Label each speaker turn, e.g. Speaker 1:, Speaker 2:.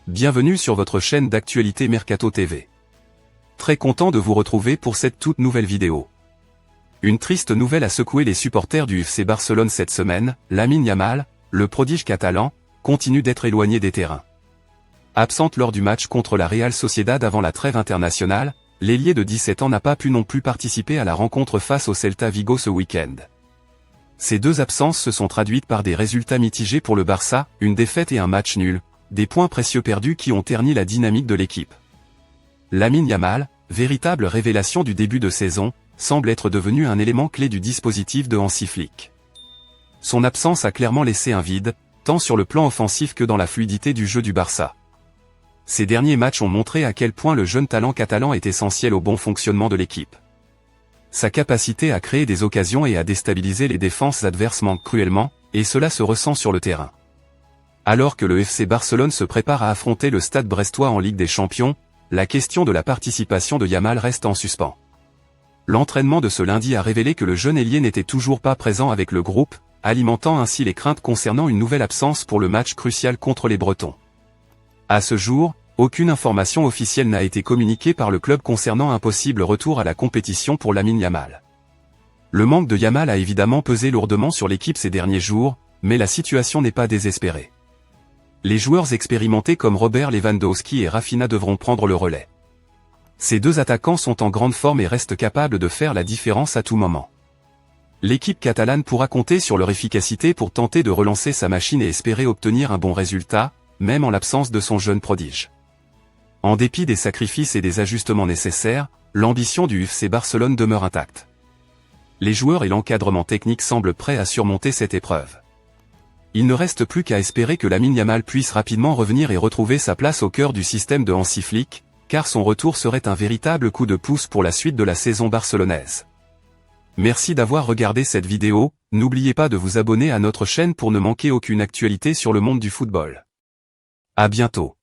Speaker 1: Bienvenue sur votre chaîne d'actualité Mercato TV. Très content de vous retrouver pour cette toute nouvelle vidéo. Une triste nouvelle a secoué les supporters du FC Barcelone cette semaine, Lamine Yamal, le prodige catalan, continue d'être éloigné des terrains. Absente lors du match contre la Real Sociedad avant la trêve internationale, l'ailier de 17 ans n'a pas pu non plus participer à la rencontre face au Celta Vigo ce week-end. Ces deux absences se sont traduites par des résultats mitigés pour le Barça, une défaite et un match nul, des points précieux perdus qui ont terni la dynamique de l'équipe. Lamine Yamal, véritable révélation du début de saison, semble être devenu un élément clé du dispositif de Hansi Flick. Son absence a clairement laissé un vide, tant sur le plan offensif que dans la fluidité du jeu du Barça. Ces derniers matchs ont montré à quel point le jeune talent catalan est essentiel au bon fonctionnement de l'équipe. Sa capacité à créer des occasions et à déstabiliser les défenses adverses manque cruellement, et cela se ressent sur le terrain. Alors que le FC Barcelone se prépare à affronter le Stade brestois en Ligue des Champions, la question de la participation de Yamal reste en suspens. L'entraînement de ce lundi a révélé que le jeune ailier n'était toujours pas présent avec le groupe, alimentant ainsi les craintes concernant une nouvelle absence pour le match crucial contre les Bretons. À ce jour, aucune information officielle n'a été communiquée par le club concernant un possible retour à la compétition pour Lamine Yamal. Le manque de Yamal a évidemment pesé lourdement sur l'équipe ces derniers jours, mais la situation n'est pas désespérée. Les joueurs expérimentés comme Robert Lewandowski et Rafinha devront prendre le relais. Ces deux attaquants sont en grande forme et restent capables de faire la différence à tout moment. L'équipe catalane pourra compter sur leur efficacité pour tenter de relancer sa machine et espérer obtenir un bon résultat, même en l'absence de son jeune prodige. En dépit des sacrifices et des ajustements nécessaires, l'ambition du FC Barcelone demeure intacte. Les joueurs et l'encadrement technique semblent prêts à surmonter cette épreuve. Il ne reste plus qu'à espérer que Lamine Yamal puisse rapidement revenir et retrouver sa place au cœur du système de Hansi Flick, car son retour serait un véritable coup de pouce pour la suite de la saison barcelonaise. Merci d'avoir regardé cette vidéo, n'oubliez pas de vous abonner à notre chaîne pour ne manquer aucune actualité sur le monde du football. À bientôt.